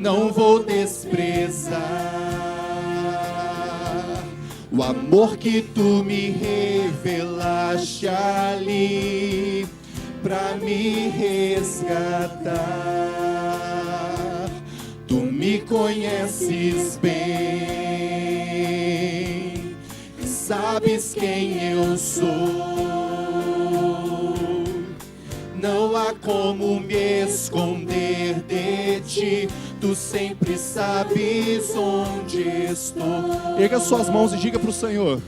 não vou desprezar o amor que tu me revelaste ali pra me resgatar. Tu me conheces bem, sabes quem eu sou. Não há como me esconder de ti, tu sempre sabes onde estou. Erga suas mãos e diga para o Senhor: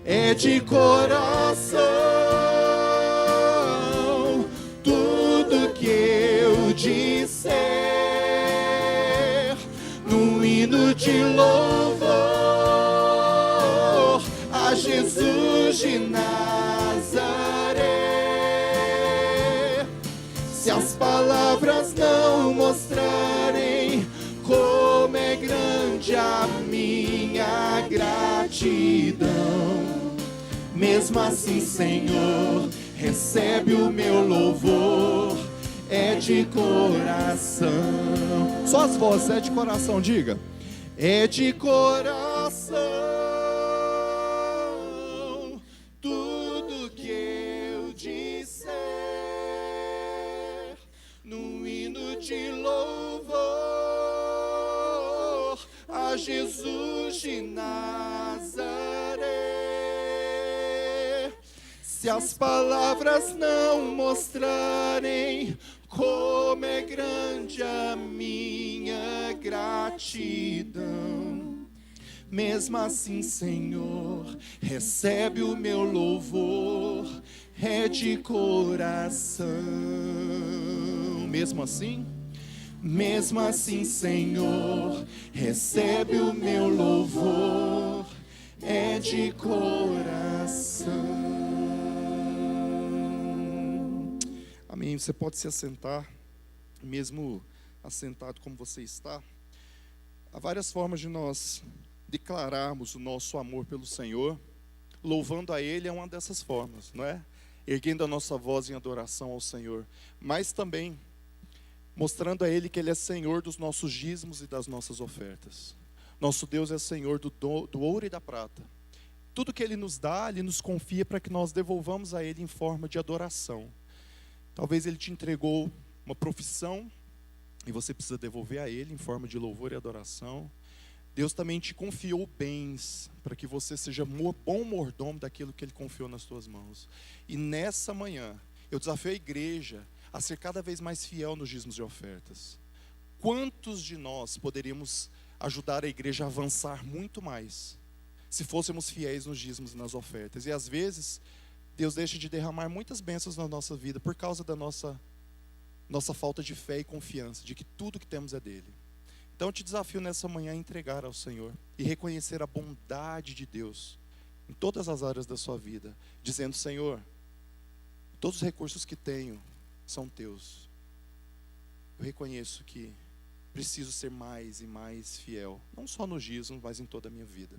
é de coração tudo que eu disser, num hino de louvor a Jesus de Nazaré. Se as palavras não mostrarem como é grande a minha gratidão, mesmo assim, Senhor, recebe o meu louvor, é de coração. Só as vozes, é de coração, diga. É de coração tudo que eu disser, num hino de louvor a Jesus de Nazaré. Se as palavras não mostrarem como é grande a minha gratidão, mesmo assim, Senhor, recebe o meu louvor, é de coração. Mesmo assim, Senhor, recebe o meu louvor, é de coração. Amém. Você pode se assentar, mesmo assentado como você está. Há várias formas de nós declararmos o nosso amor pelo Senhor. Louvando a Ele é uma dessas formas, não é? Erguendo a nossa voz em adoração ao Senhor, mas também mostrando a Ele que Ele é Senhor dos nossos dízimos e das nossas ofertas. Nosso Deus é Senhor do ouro e da prata. Tudo que Ele nos dá, Ele nos confia para que nós devolvamos a Ele em forma de adoração. Talvez Ele te entregou uma profissão e você precisa devolver a Ele em forma de louvor e adoração. Deus também te confiou bens para que você seja bom mordomo daquilo que Ele confiou nas tuas mãos. E nessa manhã, eu desafio a igreja a ser cada vez mais fiel nos dízimos e ofertas. Quantos de nós poderíamos ajudar a igreja a avançar muito mais se fôssemos fiéis nos dízimos e nas ofertas? E às vezes Deus deixa de derramar muitas bênçãos na nossa vida por causa da nossa falta de fé e confiança de que tudo que temos é dele. Então eu te desafio nessa manhã a entregar ao Senhor e reconhecer a bondade de Deus em todas as áreas da sua vida, dizendo: Senhor, todos os recursos que tenho são teus. Eu reconheço que preciso ser mais e mais fiel, não só no dízimo, mas em toda a minha vida.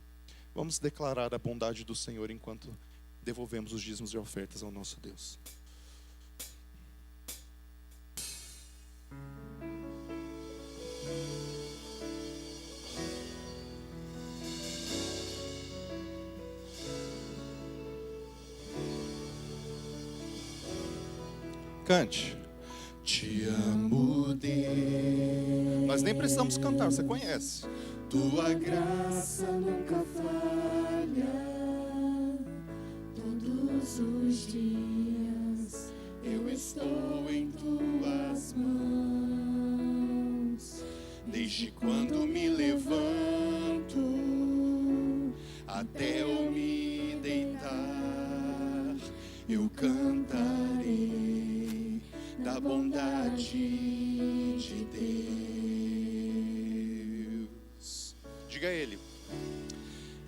Vamos declarar a bondade do Senhor enquanto devolvemos os dízimos e ofertas ao nosso Deus. Cante. Te amo, Deus. Nós nem precisamos cantar, você conhece. Tua graça nunca falha. Todos os dias eu estou em tuas mãos. Desde quando me levanto até eu me deitar, eu cantarei da bondade de Deus. Diga a Ele.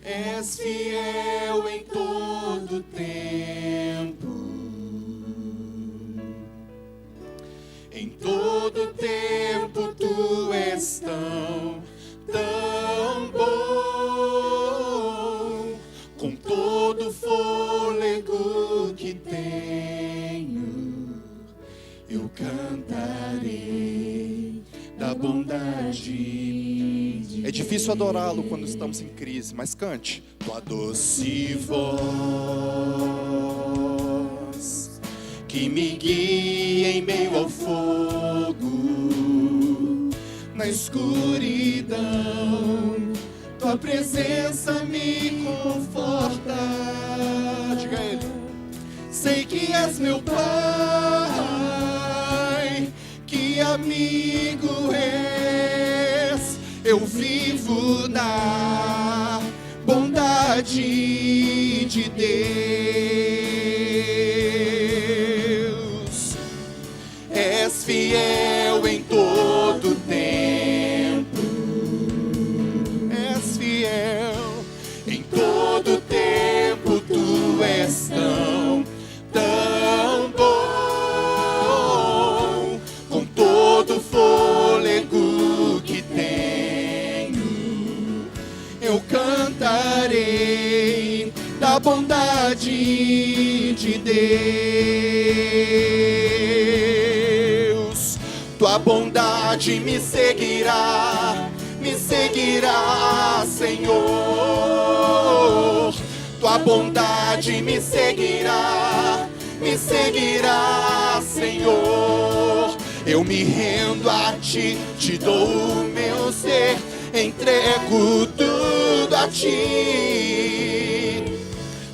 És fiel em todo tempo, em todo tempo tu és tão bom. Com todo o fôlego que tenho, eu cantarei da bondade É difícil adorá-lo quando estamos em crise, mas cante. Tua doce voz que me guia em meio ao fogo, na escuridão, tua presença me conforta. Diga a ele. Sei que és meu Pai, que amigo és. Eu vivo na bondade de Deus. És fiel em todo tempo. És fiel em todo tempo. Tu és tão bom, com todo o fôlego que tenho, eu cantarei da bondade de Deus. Tua bondade me seguirá, Senhor. Tua bondade me seguirá, Senhor. Eu me rendo a ti, te dou o meu ser, entrego tudo a ti.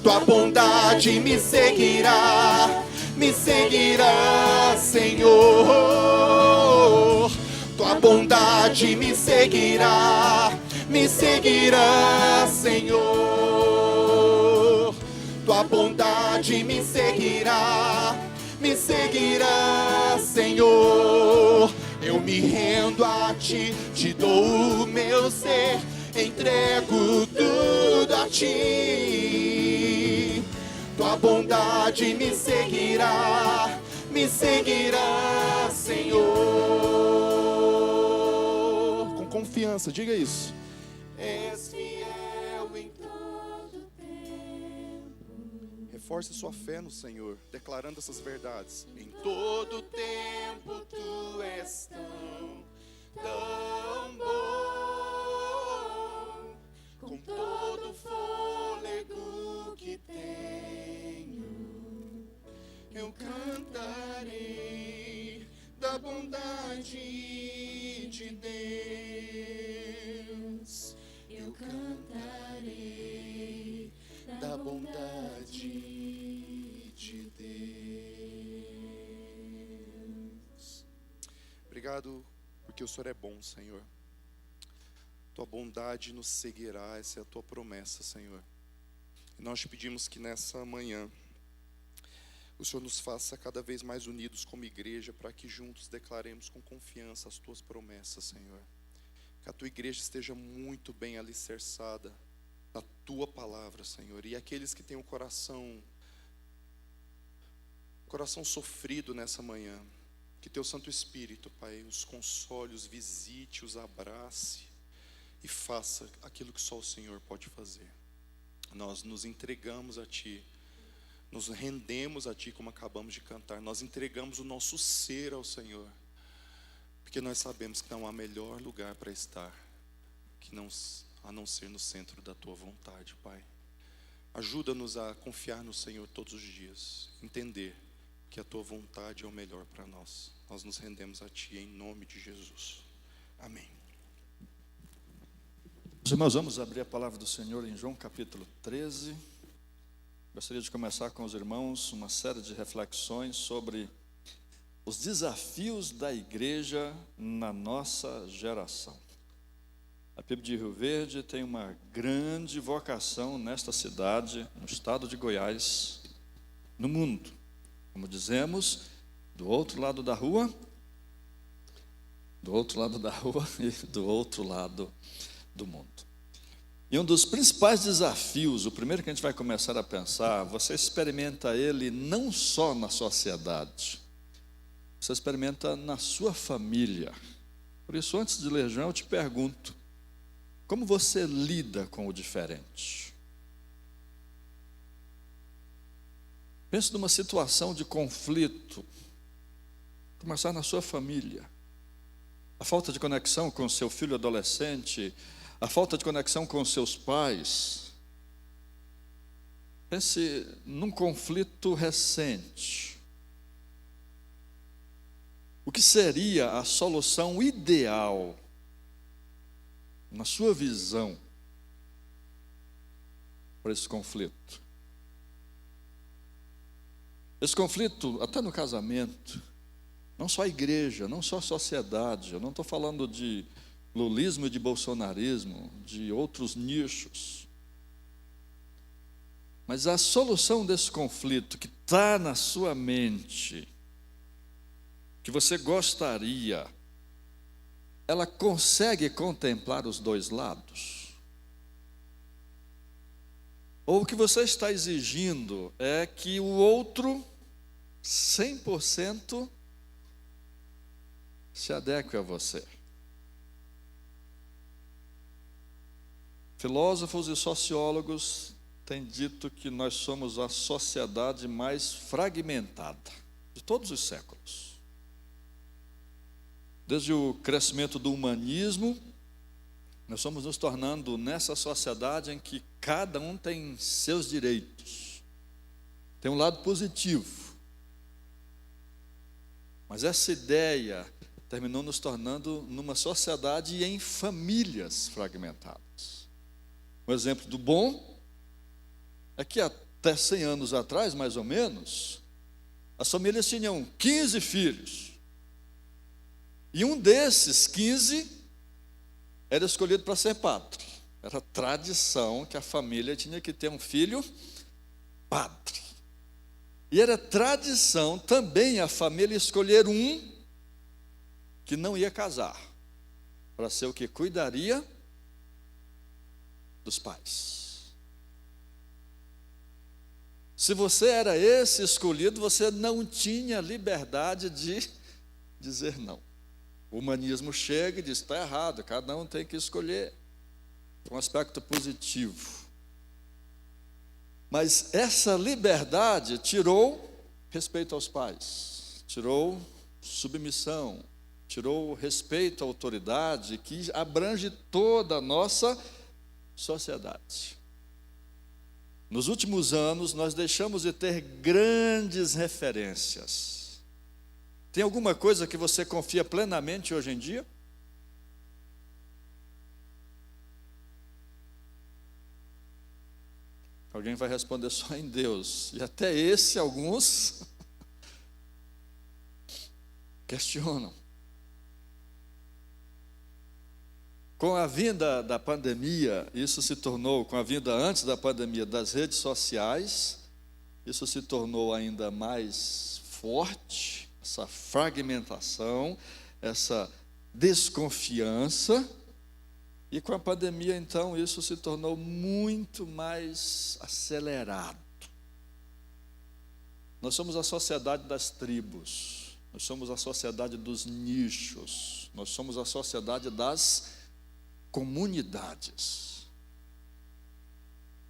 Tua bondade me seguirá, Senhor. Tua bondade me seguirá, Senhor. Tua bondade me seguirá, Senhor. Eu me rendo a ti, te dou o meu ser, entrego tudo a ti. Tua bondade me seguirá, Senhor. Com confiança, diga isso. És fiel em todo tempo. Reforce sua fé no Senhor, declarando essas verdades. Em todo tempo tu és tão bom, com todo o fôlego que tenho, eu cantarei da bondade de Deus. Eu cantarei da bondade de Deus. Obrigado, porque o Senhor é bom, Senhor. Tua bondade nos seguirá, essa é a tua promessa, Senhor. E nós te pedimos que nessa manhã o Senhor nos faça cada vez mais unidos como igreja, para que juntos declaremos com confiança as tuas promessas, Senhor. Que a tua igreja esteja muito bem alicerçada na tua palavra, Senhor. E aqueles que têm o coração sofrido nessa manhã, que teu Santo Espírito, Pai, os console, os visite, os abrace e faça aquilo que só o Senhor pode fazer. Nós nos entregamos a ti, nos rendemos a ti, como acabamos de cantar. Nós entregamos o nosso ser ao Senhor, porque nós sabemos que não há melhor lugar para estar a não ser no centro da tua vontade, Pai. Ajuda-nos a confiar no Senhor todos os dias, entender que a tua vontade é o melhor para nós. Nós nos rendemos a ti em nome de Jesus. Amém. Os irmãos, vamos abrir a palavra do Senhor em João capítulo 13. Gostaria de começar com os irmãos uma série de reflexões sobre os desafios da igreja na nossa geração. A PIB de Rio Verde tem uma grande vocação nesta cidade, no estado de Goiás, no mundo. Como dizemos, do outro lado da rua e do outro lado do mundo. E um dos principais desafios, o primeiro que a gente vai começar a pensar, você experimenta ele não só na sociedade, você experimenta na sua família. Por isso, antes de ler João, eu te pergunto, como você lida com o diferente? Pense numa situação de conflito, começar na sua família. a falta de conexão com seu filho adolescente, a falta de conexão com seus pais. Pense num conflito recente. O que seria a solução ideal, na sua visão, para esse conflito? Esse conflito, até no casamento, não só a igreja, não só a sociedade, eu não estou falando de lulismo e de bolsonarismo, de outros nichos. Mas a solução desse conflito que está na sua mente, que você gostaria, ela consegue contemplar os dois lados? Ou o que você está exigindo é que o outro, 100%, se adeque a você? Filósofos e sociólogos têm dito que nós somos a sociedade mais fragmentada de todos os séculos. Desde o crescimento do humanismo, nós estamos nos tornando nessa sociedade em que cada um tem seus direitos. Tem um lado positivo. Mas essa ideia terminou nos tornando numa sociedade e em famílias fragmentadas. Um exemplo do bom é que até 100 anos atrás, mais ou menos, as famílias tinham 15 filhos. E um desses 15 era escolhido para ser padre. Era tradição que a família tinha que ter um filho padre. E era tradição também a família escolher um que não ia casar, para ser o que cuidaria dos pais. Se você era esse escolhido, você não tinha liberdade de dizer não. O humanismo chega e diz: está errado, cada um tem que escolher. Um aspecto positivo. Mas essa liberdade tirou respeito aos pais, tirou submissão, tirou respeito à autoridade, que abrange toda a nossa sociedade. Nos últimos anos, nós deixamos de ter grandes referências. Tem alguma coisa que você confia plenamente hoje em dia? Alguém vai responder só em Deus. E até esse, alguns questionam. Com a vinda da pandemia, isso se tornou, com a vinda antes da pandemia das redes sociais, isso se tornou ainda mais forte. Essa fragmentação, essa desconfiança, e com a pandemia, então, isso se tornou muito mais acelerado. Nós somos a sociedade das tribos, nós somos a sociedade dos nichos, nós somos a sociedade das comunidades.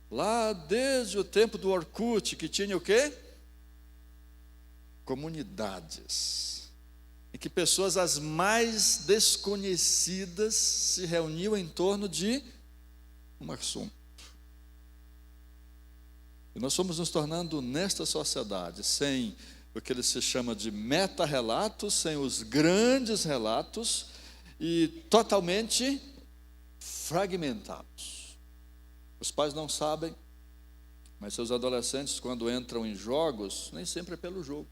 Lá desde o tempo do Orkut, que tinha o quê? Comunidades, em que pessoas as mais desconhecidas se reuniam em torno de um assunto. E nós fomos nos tornando nesta sociedade, sem o que ele se chama de meta-relatos, sem os grandes relatos, e totalmente fragmentados. Os pais não sabem, mas seus adolescentes, quando entram em jogos, nem sempre é pelo jogo.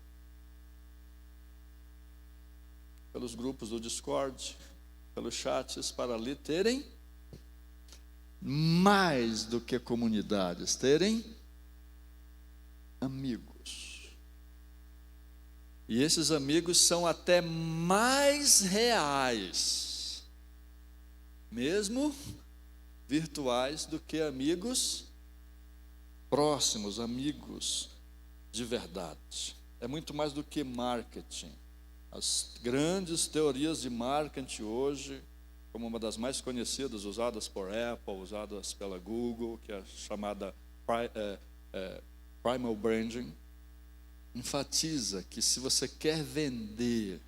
Pelos grupos do Discord, pelos chats, para ali terem mais do que comunidades, terem amigos. E esses amigos são até mais reais, mesmo virtuais, do que amigos próximos, amigos de verdade. É muito mais do que marketing. As grandes teorias de marketing hoje, como uma das mais conhecidas, usadas por Apple, usadas pela Google, que é a chamada Primal Branding, enfatiza que se você quer vender,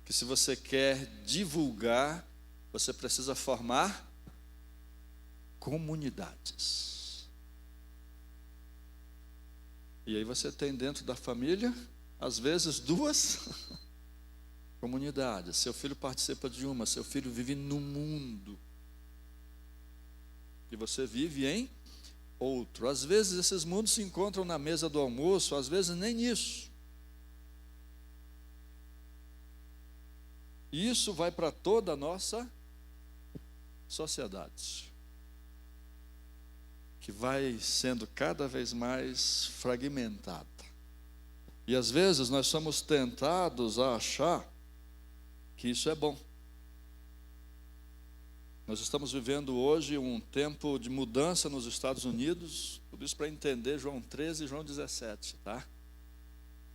que se você quer divulgar, você precisa formar comunidades. E aí você tem dentro da família, às vezes, 2 comunidades. Seu filho participa de uma, seu filho vive no mundo. E você vive em outro. Às vezes esses mundos se encontram na mesa do almoço, às vezes nem isso. E isso vai para toda a nossa sociedade, que vai sendo cada vez mais fragmentada. E às vezes nós somos tentados a achar que isso é bom. Nós estamos vivendo hoje um tempo de mudança nos Estados Unidos, tudo isso para entender João 13 e João 17, tá?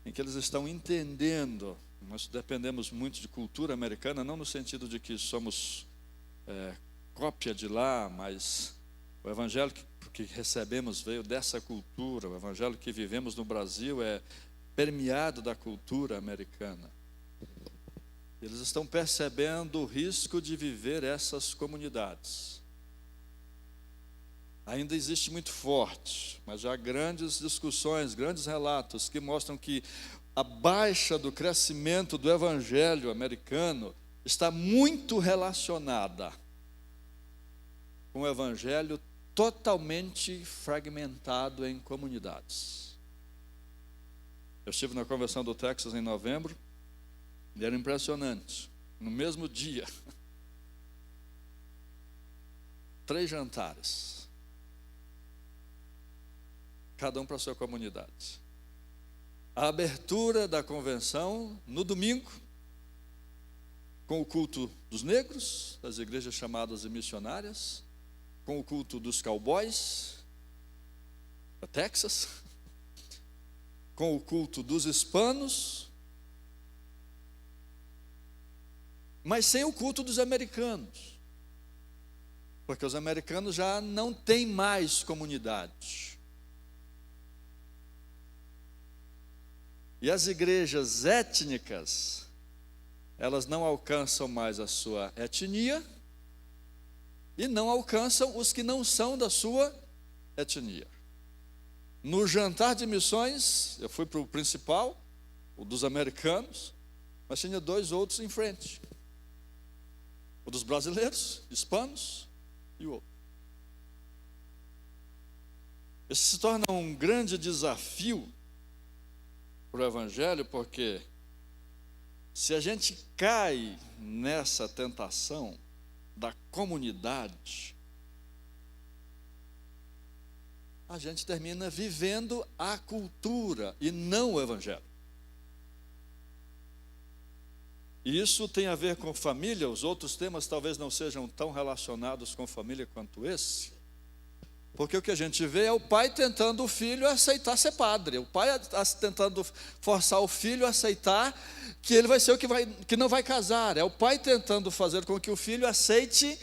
Em que eles estão entendendo. Nós dependemos muito de cultura americana, não no sentido de que somos cópia de lá, mas o evangelho que recebemos veio dessa cultura, o evangelho que vivemos no Brasil é permeado da cultura americana. Eles estão percebendo o risco de viver essas comunidades. Ainda existe muito forte, mas já há grandes discussões, grandes relatos que mostram que a baixa do crescimento do evangelho americano está muito relacionada com o evangelho totalmente fragmentado em comunidades. Eu estive na convenção do Texas em novembro, e era impressionante. No mesmo dia, 3 jantares, cada um para a sua comunidade. A abertura da convenção no domingo, com o culto dos negros, das igrejas chamadas de missionárias, com o culto dos cowboys, da Texas, com o culto dos hispanos, mas sem o culto dos americanos, porque os americanos já não têm mais comunidade. E as igrejas étnicas, elas não alcançam mais a sua etnia e não alcançam os que não são da sua etnia. No jantar de missões, eu fui para o principal, o dos americanos, mas tinha 2 outros em frente. O dos brasileiros, hispanos, e o outro. Isso se torna um grande desafio para o evangelho, porque se a gente cai nessa tentação da comunidade, a gente termina vivendo a cultura e não o evangelho. E isso tem a ver com família. Os outros temas talvez não sejam tão relacionados com família quanto esse, porque o que a gente vê é o pai tentando o filho aceitar ser padre, o pai tentando forçar o filho a aceitar que ele vai ser o que não vai casar, é o pai tentando fazer com que o filho aceite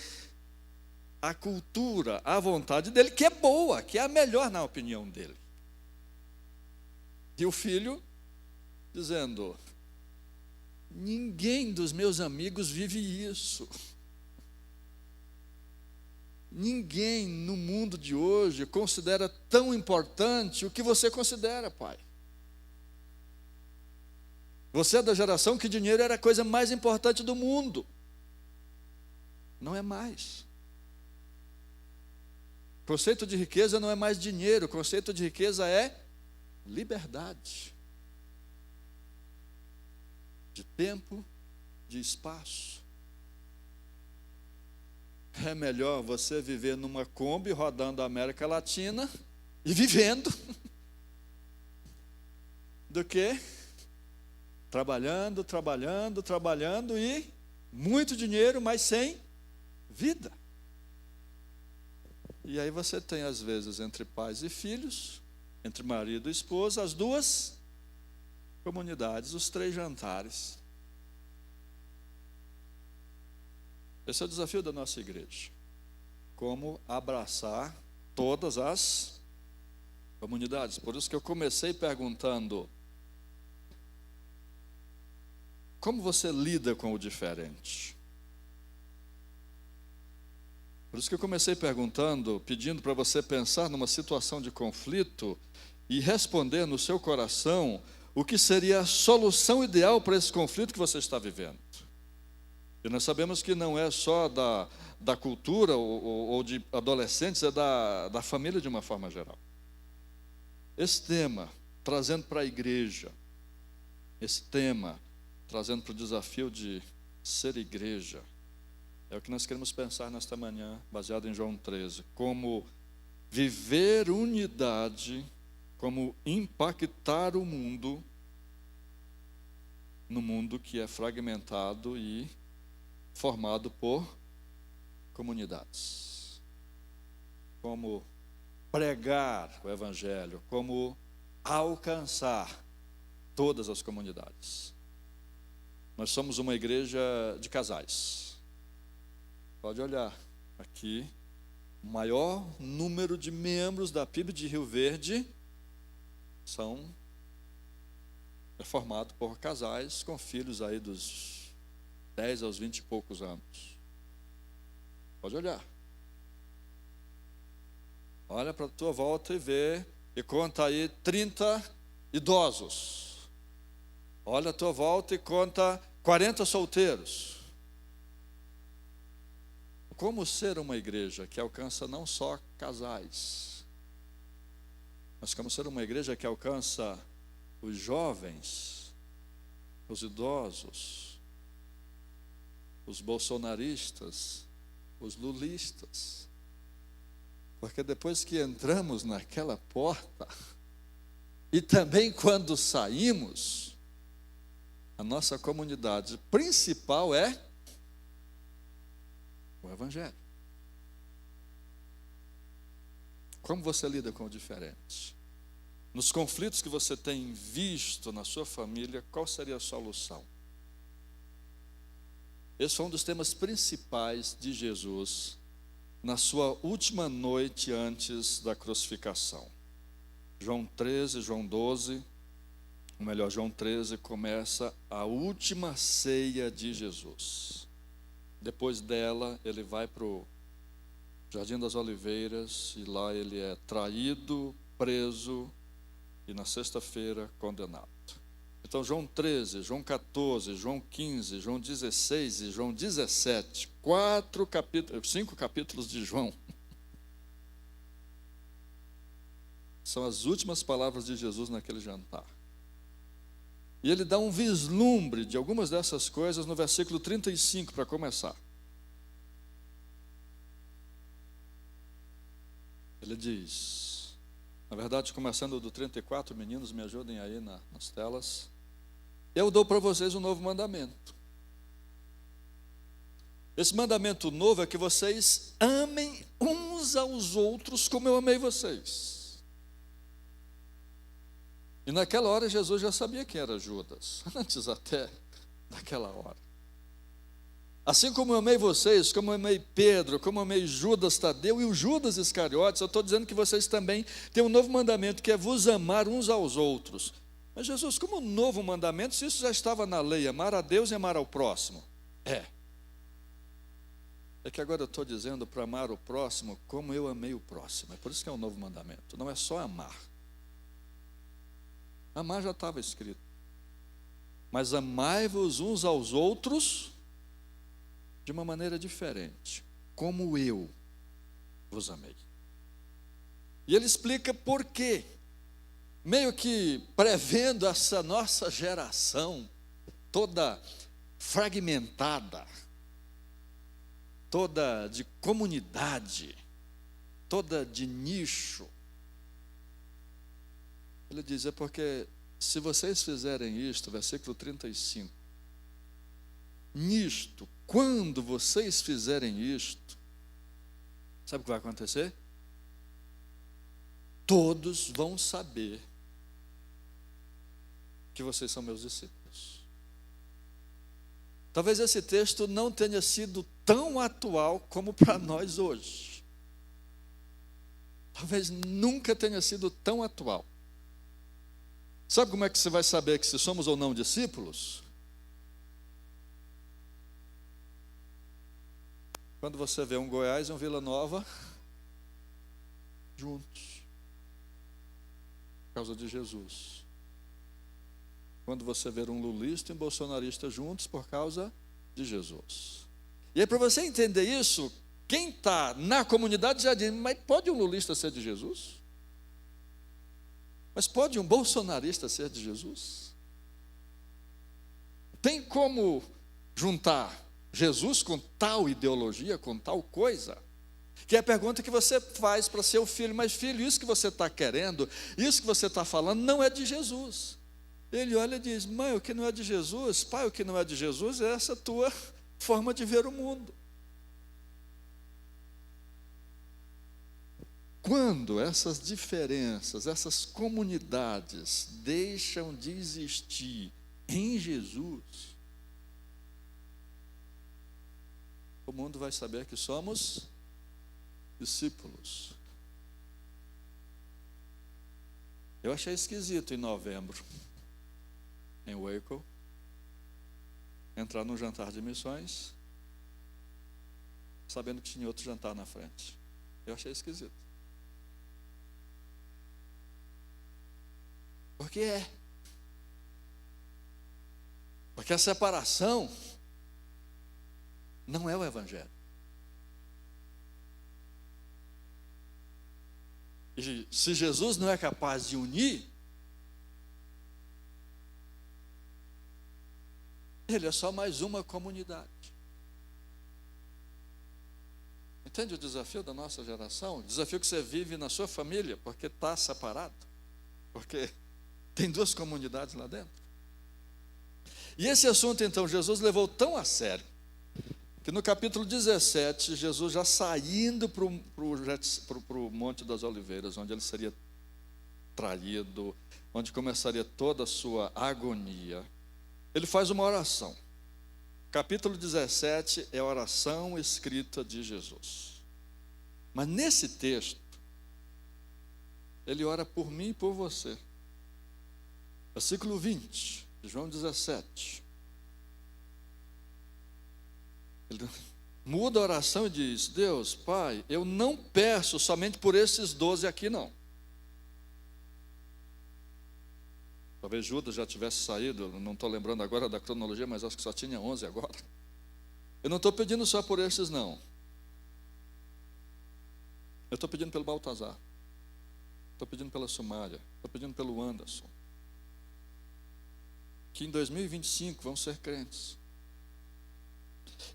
a cultura, a vontade dele, que é boa, que é a melhor na opinião dele. E o filho dizendo: ninguém dos meus amigos vive isso. Ninguém no mundo de hoje considera tão importante o que você considera, pai. Você é da geração que dinheiro era a coisa mais importante do mundo. Não é mais. O conceito de riqueza não é mais dinheiro, o conceito de riqueza é liberdade. De tempo, de espaço. É melhor você viver numa Kombi rodando a América Latina e vivendo do que trabalhando e muito dinheiro, mas sem vida. E aí você tem, às vezes, entre pais e filhos, entre marido e esposa, as 2 comunidades, os 3 jantares. Esse é o desafio da nossa igreja. Como abraçar todas as comunidades. Por isso que eu comecei perguntando: como você lida com o diferente? Por isso que eu comecei perguntando, pedindo para você pensar numa situação de conflito e responder no seu coração o que seria a solução ideal para esse conflito que você está vivendo. E nós sabemos que não é só da cultura ou de adolescentes, é da família de uma forma geral. Esse tema, trazendo para a igreja, esse tema, trazendo para o desafio de ser igreja, é o que nós queremos pensar nesta manhã, baseado em João 13. Como viver unidade, como impactar o mundo, no mundo que é fragmentado e formado por comunidades. Como pregar o evangelho, como alcançar todas as comunidades. Nós somos uma igreja de casais. Pode olhar aqui, o maior número de membros da PIB de Rio Verde é formado por casais com filhos aí dos 10 aos 20 e poucos anos. Pode olhar. Olha para a tua volta e vê, e conta aí 30 idosos. Olha a tua volta e conta 40 solteiros. Como ser uma igreja que alcança não só casais, mas como ser uma igreja que alcança os jovens, os idosos, os bolsonaristas, os lulistas. Porque depois que entramos naquela porta, e também quando saímos, a nossa comunidade principal é o evangelho. Como você lida com o diferente? Nos conflitos que você tem visto na sua família, qual seria a solução? Esse foi um dos temas principais de Jesus na sua última noite antes da crucificação. João 13, João 12, ou melhor, João 13 começa a última ceia de Jesus. Depois dela, ele vai para o Jardim das Oliveiras e lá ele é traído, preso e na sexta-feira condenado. Então, João 13, João 14, João 15, João 16 e João 17, 5 capítulos de João, são as últimas palavras de Jesus naquele jantar. E ele dá um vislumbre de algumas dessas coisas no versículo 35, para começar. Ele diz, na verdade, começando do 34, meninos, me ajudem aí nas telas. Eu dou para vocês um novo mandamento. Esse mandamento novo é que vocês amem uns aos outros como eu amei vocês. E naquela hora Jesus já sabia quem era Judas, antes até daquela hora. Assim como eu amei vocês, como eu amei Pedro, como eu amei Judas Tadeu e o Judas Iscariotes, eu estou dizendo que vocês também têm um novo mandamento, que é vos amar uns aos outros. Mas Jesus, como um novo mandamento, se isso já estava na lei, amar a Deus e amar ao próximo? É que agora eu estou dizendo para amar o próximo como eu amei o próximo. É por isso que é um novo mandamento, não é só amar. Amar já estava escrito. Mas amai-vos uns aos outros de uma maneira diferente, como eu vos amei. E ele explica por quê. Meio que prevendo essa nossa geração toda fragmentada, toda de comunidade, toda de nicho. Ele diz, é porque se vocês fizerem isto, versículo 35, nisto, quando vocês fizerem isto, sabe o que vai acontecer? Todos vão saber que vocês são meus discípulos. Talvez esse texto não tenha sido tão atual como para nós hoje. Talvez nunca tenha sido tão atual. Sabe como é que você vai saber que se somos ou não discípulos? quando você vê um Goiás e um Vila Nova juntos, por causa de Jesus. Quando você vê um lulista e um bolsonarista juntos, por causa de Jesus. E aí, para você entender isso, quem está na comunidade já diz, mas pode um lulista ser de Jesus? Mas pode um bolsonarista ser de Jesus? Tem como juntar Jesus com tal ideologia, com tal coisa? Que é a pergunta que você faz para seu filho. Mas filho, isso que você está querendo, isso que você está falando, não é de Jesus. Ele olha e diz, mãe, o que não é de Jesus, pai, o que não é de Jesus é essa tua forma de ver o mundo. Quando essas diferenças, essas comunidades deixam de existir em Jesus, o mundo vai saber que somos discípulos. Eu achei esquisito em novembro, em Waco, entrar num jantar de missões, sabendo que tinha outro jantar na frente. Eu achei esquisito. Por que é? Porque a separação não é o Evangelho. E se Jesus não é capaz de unir, ele é só mais uma comunidade. Entende o desafio da nossa geração? O desafio que você vive na sua família, porque está separado, porque tem duas comunidades lá dentro. E esse assunto, então, Jesus levou tão a sério, que no capítulo 17, Jesus já saindo para o Monte das Oliveiras, onde ele seria traído, onde começaria toda a sua agonia, ele faz uma oração. Capítulo 17 é a oração escrita de Jesus. Mas nesse texto, ele ora por mim e por você. Versículo 20 de João 17. Ele muda a oração e diz, Deus, Pai, eu não peço somente por esses 12 aqui, não. Talvez Judas já tivesse saído, não estou lembrando agora da cronologia, mas acho que só tinha 11 agora. Eu não estou pedindo só por esses, não. Eu estou pedindo pelo Baltazar. Estou pedindo pela Sumária. Estou pedindo pelo Anderson. Que em 2025 vão ser crentes.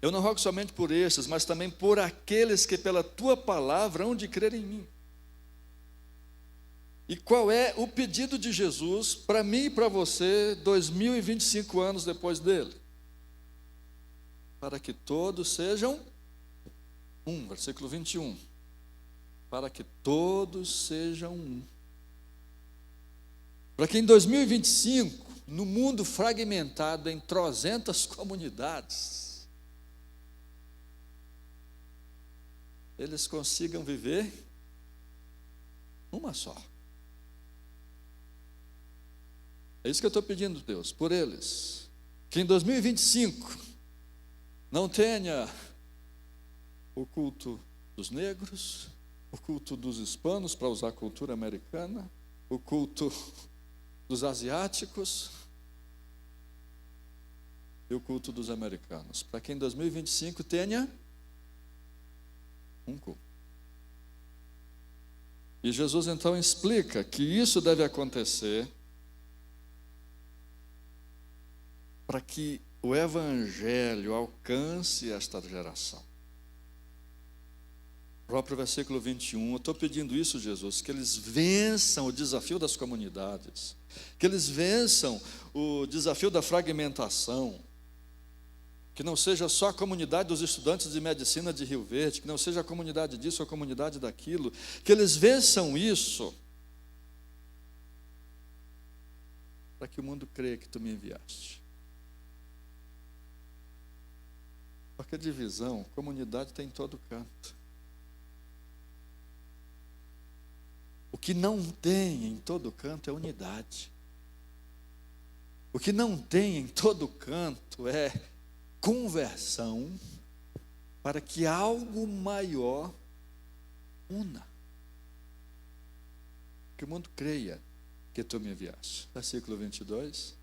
Eu não rogo somente por estes, mas também por aqueles que pela tua palavra hão de crer em mim. E qual é o pedido de Jesus para mim e para você 2025 anos depois dele? Para que todos sejam um, versículo 21. Para que todos sejam um. Para que em 2025, no mundo fragmentado em 300 comunidades, eles consigam viver uma só. É isso que eu estou pedindo, Deus, por eles. Que em 2025 não tenha o culto dos negros, o culto dos hispanos, para usar a cultura americana, o culto dos asiáticos e o culto dos americanos. Para que em 2025 tenha um culto. E Jesus então explica que isso deve acontecer para que o Evangelho alcance esta geração. O próprio versículo 21, eu estou pedindo isso, Jesus, que eles vençam o desafio das comunidades, que eles vençam o desafio da fragmentação, que não seja só a comunidade dos estudantes de medicina de Rio Verde, que não seja a comunidade disso, a comunidade daquilo, que eles vençam isso, para que o mundo creia que tu me enviaste. Porque divisão, comunidade tem em todo canto. O que não tem em todo canto é unidade. O que não tem em todo canto é conversão para que algo maior una. Que o mundo creia que tu me enviaste. Versículo 22.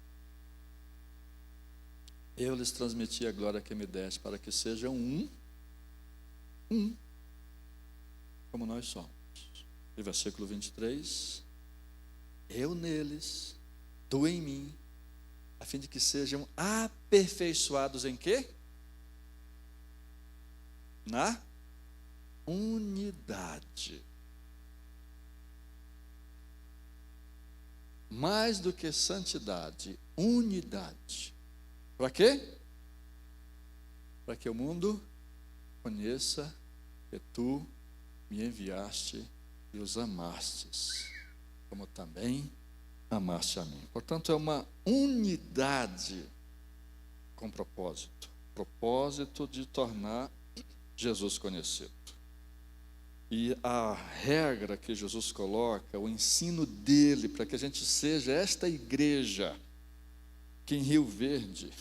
Eu lhes transmiti a glória que me deste, para que sejam um, como nós somos. E versículo 23. Eu neles, tu em mim, a fim de que sejam aperfeiçoados em quê? Na unidade. Mais do que santidade, unidade. Para quê? Para que o mundo conheça que tu me enviaste e os amastes, como também amaste a mim. Portanto, é uma unidade com propósito. Propósito de tornar Jesus conhecido. E a regra que Jesus coloca, o ensino dele, para que a gente seja esta igreja, que em Rio Verde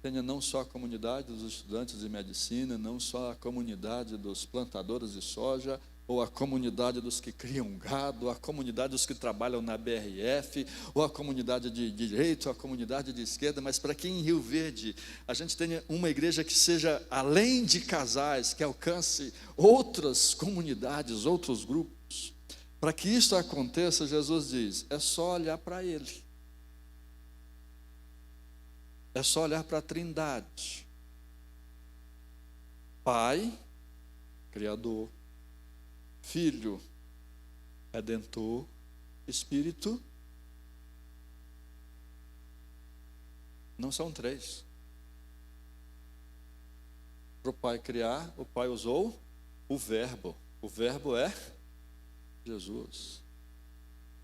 tenha não só a comunidade dos estudantes de medicina, não só a comunidade dos plantadores de soja, ou a comunidade dos que criam gado, ou a comunidade dos que trabalham na BRF, ou a comunidade de direito, ou a comunidade de esquerda, mas para que em Rio Verde a gente tenha uma igreja que seja além de casais, que alcance outras comunidades, outros grupos. Para que isso aconteça, Jesus diz, é só olhar para Ele. É só olhar para a Trindade. Pai, Criador, Filho, Redentor, Espírito. Não são três. Para o Pai criar, o Pai usou o Verbo. O Verbo é Jesus.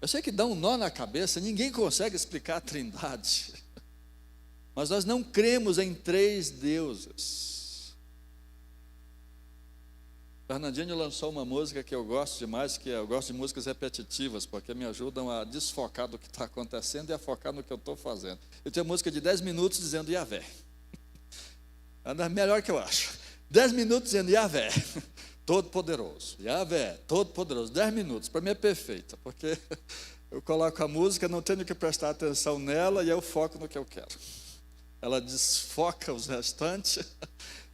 Eu sei que dá um nó na cabeça, ninguém consegue explicar a Trindade. Mas nós não cremos em três deuses. Fernandinho lançou uma música que eu gosto demais, que eu gosto de músicas repetitivas, porque me ajudam a desfocar do que está acontecendo e a focar no que eu estou fazendo. Eu tenho música de 10 minutos dizendo Yahvé. É a melhor que eu acho. 10 minutos dizendo Yahvé, todo-poderoso. Yahvé, todo-poderoso. 10 minutos, para mim é perfeita, porque eu coloco a música, não tenho que prestar atenção nela e eu foco no que eu quero. Ela desfoca os restantes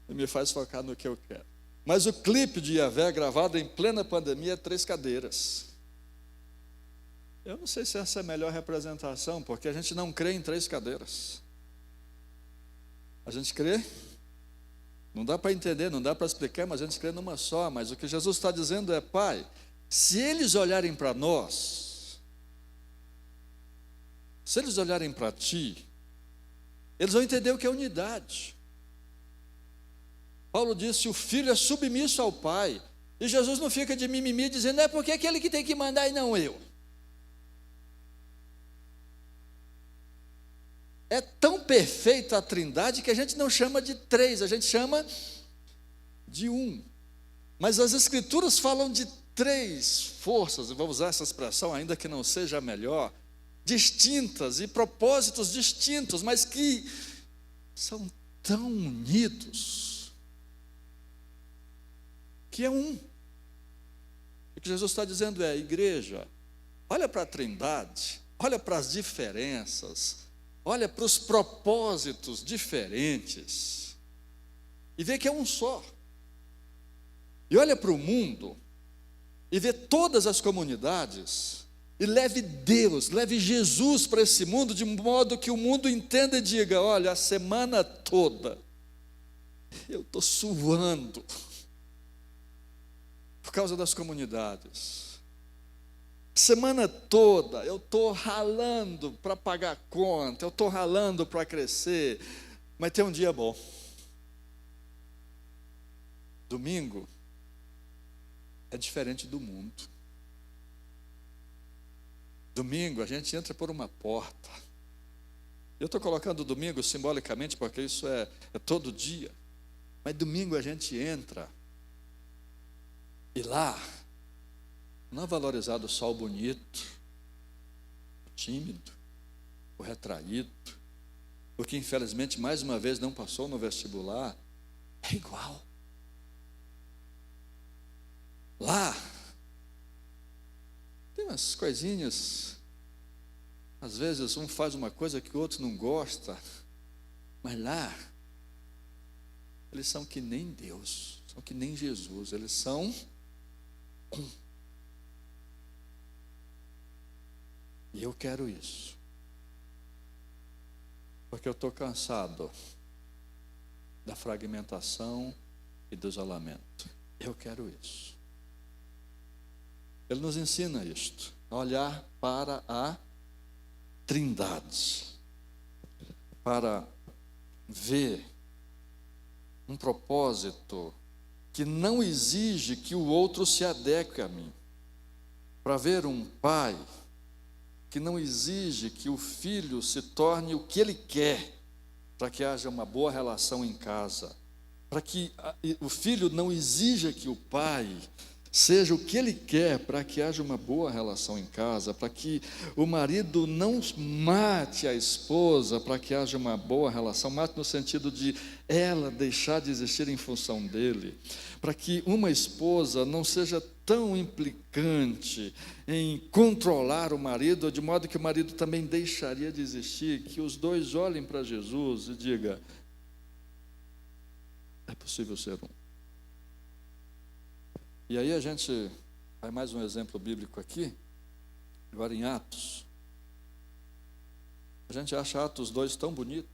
e me faz focar no que eu quero. Mas o clipe de Yahvé, gravado em plena pandemia, é 3 cadeiras. Eu não sei se essa é a melhor representação, porque a gente não crê em 3 cadeiras. A gente crê, não dá para entender, não dá para explicar, mas a gente crê numa só. Mas o que Jesus está dizendo é, Pai, se eles olharem para nós, se eles olharem para Ti, eles vão entender o que é unidade. Paulo disse, o filho é submisso ao pai. E Jesus não fica de mimimi dizendo, é porque é aquele que tem que mandar e não eu. É tão perfeita a Trindade que a gente não chama de 3, a gente chama de 1. Mas as Escrituras falam de 3 forças, eu vou usar essa expressão ainda que não seja a melhor, distintas e propósitos distintos, mas que são tão unidos, que é um. O que Jesus está dizendo é, igreja, olha para a Trindade, olha para as diferenças, olha para os propósitos diferentes, e vê que é um só. E olha para o mundo, e vê todas as comunidades, e leve Deus, leve Jesus para esse mundo, de modo que o mundo entenda e diga, olha, a semana toda, eu estou suando, por causa das comunidades. Semana toda, eu estou ralando para pagar conta, eu estou ralando para crescer, mas tem um dia bom. Domingo é diferente do mundo. Domingo a gente entra por uma porta. Eu estou colocando domingo simbolicamente porque isso é todo dia. Mas domingo a gente entra e lá não é valorizado o sol bonito, o tímido, o retraído, o que infelizmente mais uma vez não passou no vestibular. é igual. Lá, tem umas coisinhas, às vezes um faz uma coisa que o outro não gosta, mas lá, eles são que nem Deus, são que nem Jesus, eles são um. E eu quero isso, porque eu estou cansado da fragmentação e do isolamento. Eu quero isso. Ele nos ensina isto, a olhar para a Trindade, para ver um propósito que não exige que o outro se adeque a mim, para ver um pai que não exige que o filho se torne o que ele quer, para que haja uma boa relação em casa, para que o filho não exija que o pai seja o que ele quer, para que haja uma boa relação em casa, para que o marido não mate a esposa, para que haja uma boa relação, mate no sentido de ela deixar de existir em função dele, para que uma esposa não seja tão implicante em controlar o marido, de modo que o marido também deixaria de existir, que os dois olhem para Jesus e digam, é possível ser um. E aí a gente vai mais um exemplo bíblico aqui, agora em Atos. A gente acha Atos 2 tão bonito.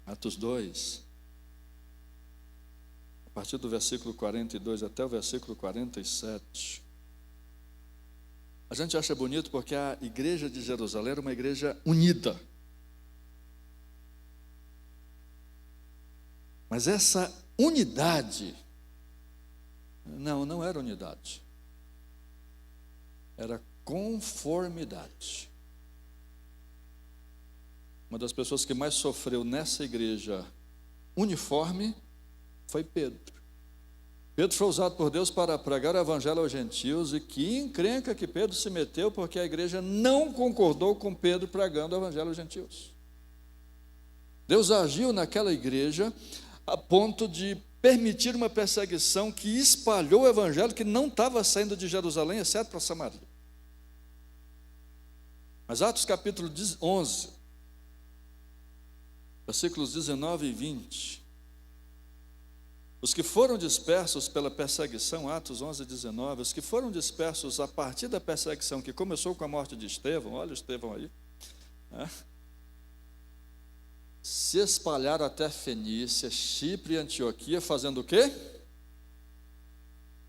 Atos 2, a partir do versículo 42 até o versículo 47. A gente acha bonito porque a igreja de Jerusalém era uma igreja unida. Mas essa unidade não era unidade, era conformidade. Uma das pessoas que mais sofreu nessa igreja uniforme foi Pedro. Pedro foi usado por Deus para pregar o evangelho aos gentios, e que encrenca que Pedro se meteu, porque a igreja não concordou com Pedro pregando o evangelho aos gentios. Deus agiu naquela igreja a ponto de permitir uma perseguição que espalhou o evangelho, que não estava saindo de Jerusalém, exceto para Samaria. Mas Atos capítulo 11, versículos 19 e 20. Os que foram dispersos pela perseguição, Atos 11, 19, os que foram dispersos a partir da perseguição que começou com a morte de Estevão, olha o Estevão aí, né? Se espalharam até Fenícia, Chipre e Antioquia, fazendo o quê?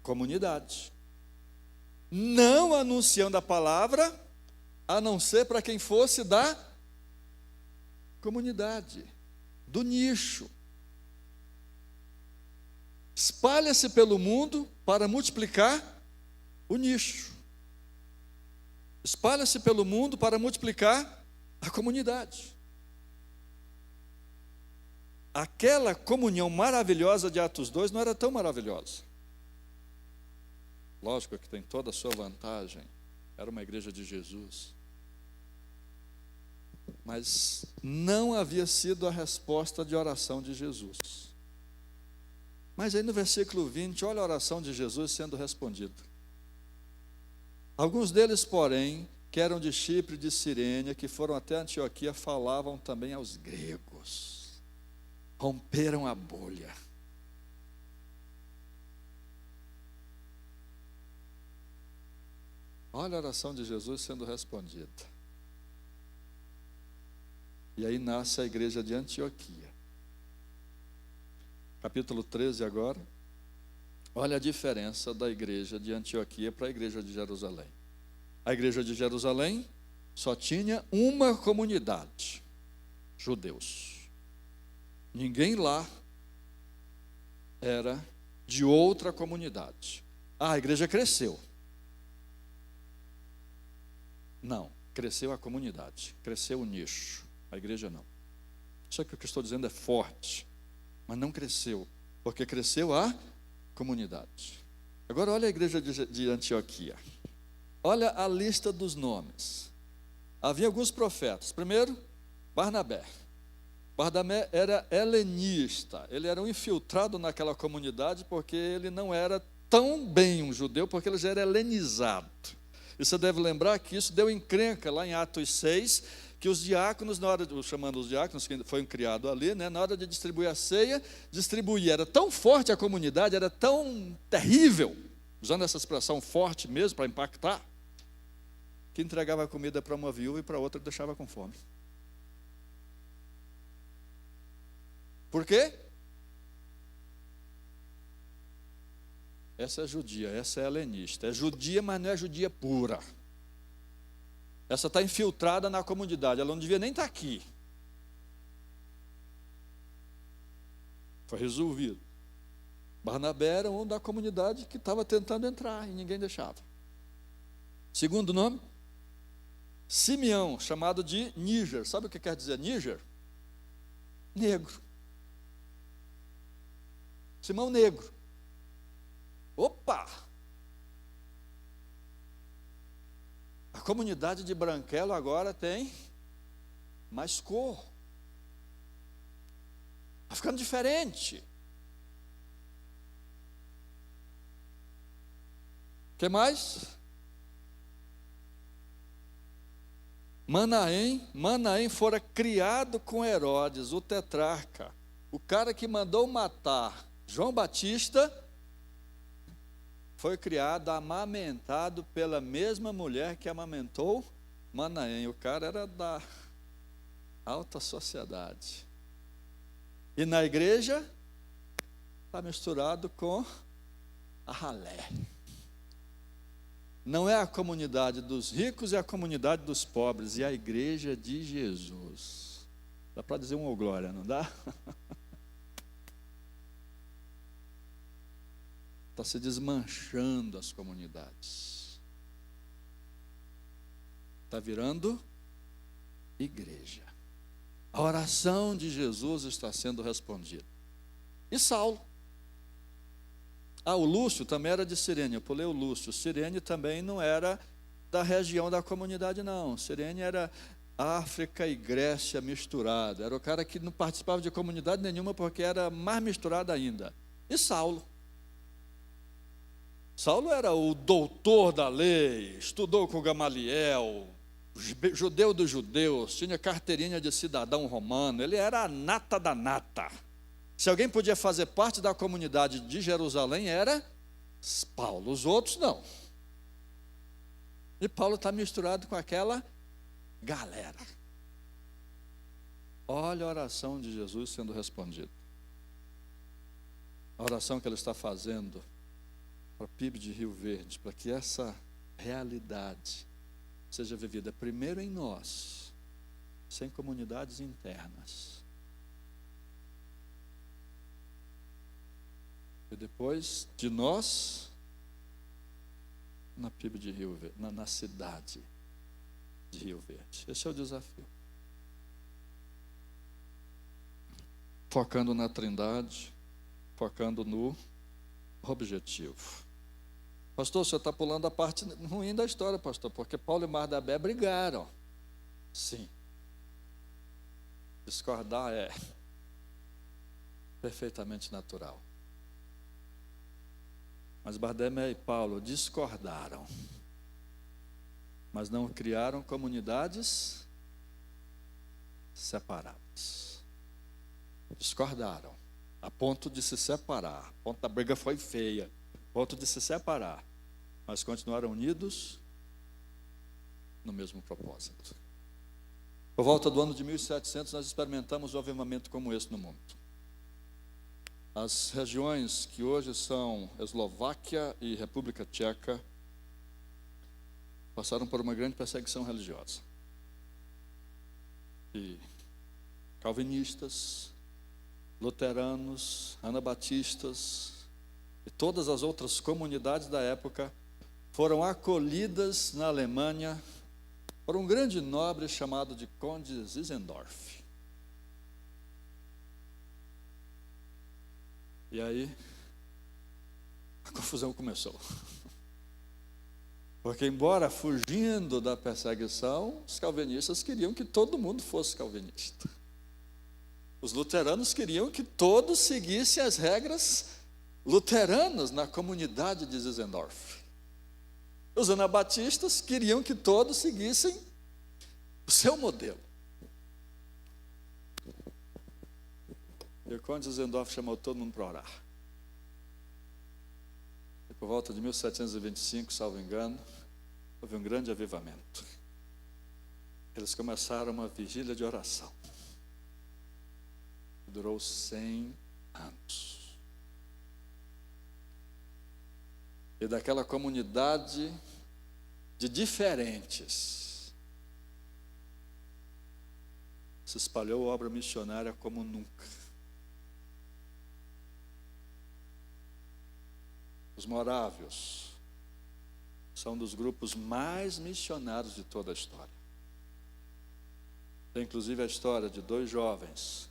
Comunidade. Não anunciando a palavra, a não ser para quem fosse da comunidade, do nicho. Espalha-se pelo mundo para multiplicar o nicho. Espalha-se pelo mundo para multiplicar a comunidade. Aquela comunhão maravilhosa de Atos 2 não era tão maravilhosa. Lógico que tem toda a sua vantagem. Era uma igreja de Jesus. Mas não havia sido a resposta de oração de Jesus. Mas aí no versículo 20, olha a oração de Jesus sendo respondida. Alguns deles, porém, que eram de Chipre e de Cirene, que foram até Antioquia, falavam também aos gregos. Romperam a bolha. Olha a oração de Jesus sendo respondida. E aí nasce a igreja de Antioquia. Capítulo 13 agora. Olha a diferença da igreja de Antioquia para a igreja de Jerusalém. A igreja de Jerusalém só tinha uma comunidade, judeus. Ninguém lá era de outra comunidade. A igreja cresceu. Não, cresceu a comunidade, cresceu o nicho. A igreja não. Isso que eu estou dizendo é forte, mas não cresceu, porque cresceu a comunidade. Agora olha a igreja de Antioquia. Olha a lista dos nomes. Havia alguns profetas. Primeiro, Barnabé. Barnabé era helenista, ele era um infiltrado naquela comunidade porque ele não era tão bem um judeu, porque ele já era helenizado. E você deve lembrar que isso deu encrenca lá em Atos 6, que os diáconos, na hora de, chamando os diáconos que foram criados ali, né, na hora de distribuir a ceia, era tão forte a comunidade, era tão terrível, usando essa expressão forte mesmo para impactar, que entregava a comida para uma viúva e para outra deixava com fome. Por quê? Essa é judia, essa é helenista. É judia, mas não é judia pura. Essa está infiltrada na comunidade, ela não devia nem estar aqui. Foi resolvido. Barnabé era um da comunidade que estava tentando entrar e ninguém deixava. Segundo nome, Simeão, chamado de Níger. Sabe o que quer dizer Níger? Negro. Simão negro. Opa! A comunidade de Branquelo agora tem mais cor. Está ficando diferente. O que mais? Manaém fora criado com Herodes, o tetrarca. O cara que mandou matar João Batista foi criado, amamentado pela mesma mulher que amamentou Manaém. O cara era da alta sociedade. E na igreja está misturado com a ralé. Não é a comunidade dos ricos, é a comunidade dos pobres. E a igreja de Jesus. Dá para dizer uma glória, não dá? Está se desmanchando as comunidades. Está virando igreja. A oração de Jesus está sendo respondida. E Saulo? O Lúcio também era de Cirene. Eu pulei o Lúcio. Cirene também não era da região da comunidade, não. Cirene era África e Grécia misturado. Era o cara que não participava de comunidade nenhuma porque era mais misturado ainda. E Saulo? Saulo era o doutor da lei, estudou com Gamaliel, judeu dos judeus, tinha carteirinha de cidadão romano, ele era a nata da nata. Se alguém podia fazer parte da comunidade de Jerusalém, era Paulo, os outros não. E Paulo está misturado com aquela galera. Olha a oração de Jesus sendo respondida. A oração que ele está fazendo para o PIB de Rio Verde, para que essa realidade seja vivida primeiro em nós, sem comunidades internas, e depois de nós na PIB de Rio Verde, na cidade de Rio Verde. Esse é o desafio. Focando na Trindade, focando no objetivo. Pastor, o senhor está pulando a parte ruim da história, pastor, porque Paulo e Barnabé brigaram. Sim. Discordar é perfeitamente natural. Mas Barnabé e Paulo discordaram, mas não criaram comunidades separadas. Discordaram, a ponto de se separar. A ponto da briga foi feia, a ponto de se separar, mas continuaram unidos no mesmo propósito. Por volta do ano de 1700, nós experimentamos um avivamento como esse no mundo. As regiões que hoje são Eslováquia e República Tcheca passaram por uma grande perseguição religiosa. E calvinistas, luteranos, anabatistas e todas as outras comunidades da época foram acolhidas na Alemanha por um grande nobre chamado de Conde Zinzendorf. E aí, a confusão começou. Porque, embora fugindo da perseguição, os calvinistas queriam que todo mundo fosse calvinista. Os luteranos queriam que todos seguissem as regras luteranas na comunidade de Zinzendorf. Os anabatistas queriam que todos seguissem o seu modelo. E o conde Zinzendorf chamou todo mundo para orar. E por volta de 1725, salvo engano, houve um grande avivamento. Eles começaram uma vigília de oração. Durou 100 anos. E daquela comunidade de diferentes se espalhou a obra missionária como nunca. Os morávios são dos grupos mais missionários de toda a história. Tem inclusive a história de 2 jovens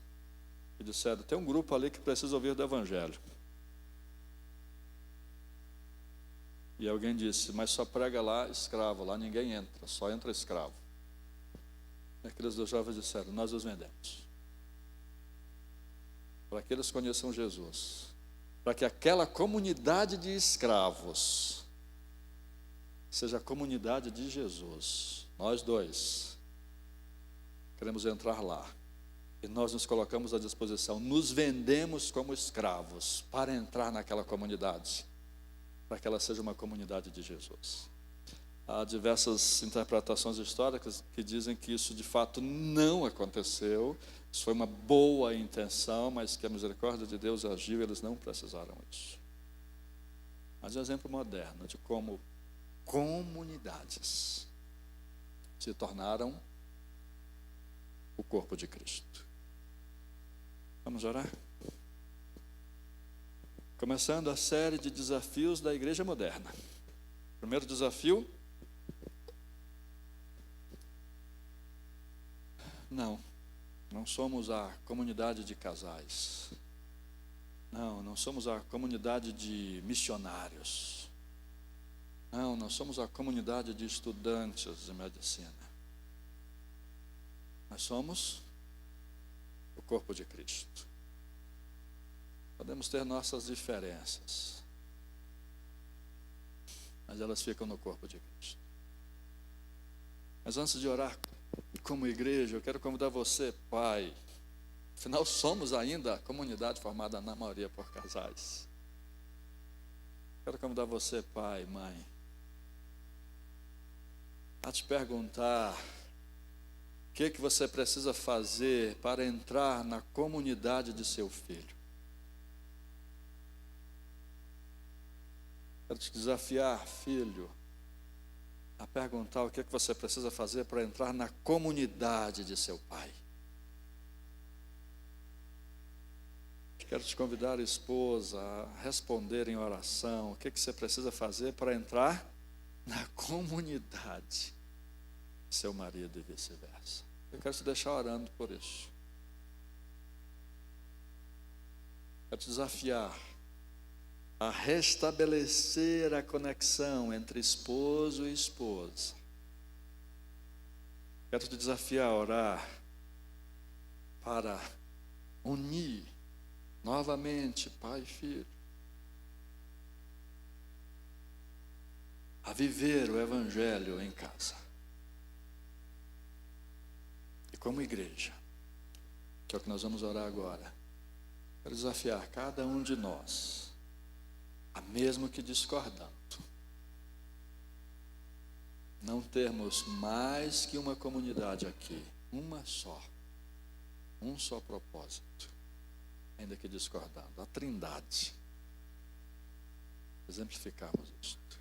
que disseram: tem um grupo ali que precisa ouvir do Evangelho. E alguém disse: mas só prega lá escravo, lá ninguém entra, só entra escravo. E aqueles 2 jovens disseram: nós os vendemos, para que eles conheçam Jesus, para que aquela comunidade de escravos seja a comunidade de Jesus. Nós 2 queremos entrar lá. E nós nos colocamos à disposição, nos vendemos como escravos para entrar naquela comunidade, para que ela seja uma comunidade de Jesus. Há diversas interpretações históricas que dizem que isso de fato não aconteceu. Isso foi uma boa intenção, mas que a misericórdia de Deus agiu e eles não precisaram disso. Mas é um exemplo moderno de como comunidades se tornaram o corpo de Cristo. Vamos orar? Começando a série de desafios da igreja moderna. Primeiro desafio: não somos a comunidade de casais. Não somos a comunidade de missionários. Não somos a comunidade de estudantes de medicina. Nós somos o corpo de Cristo. Podemos ter nossas diferenças, mas elas ficam no corpo de Cristo. Mas antes de orar como igreja, eu quero convidar você, pai. Afinal, somos ainda a comunidade formada na maioria por casais. Quero convidar você, pai, mãe, a te perguntar: o que você precisa fazer para entrar na comunidade de seu filho? Quero te desafiar, filho, a perguntar o que você precisa fazer para entrar na comunidade de seu pai. Quero te convidar, esposa, a responder em oração o que você precisa fazer para entrar na comunidade de seu marido e vice-versa. Eu quero te deixar orando por isso. Quero te desafiar a restabelecer a conexão entre esposo e esposa. Quero te desafiar a orar para unir novamente pai e filho, a viver o Evangelho em casa. E como igreja, que é o que nós vamos orar agora, quero desafiar cada um de nós, a mesmo que discordando, não termos mais que uma comunidade aqui, uma só, um só propósito, ainda que discordando, a Trindade. Exemplificarmos isto.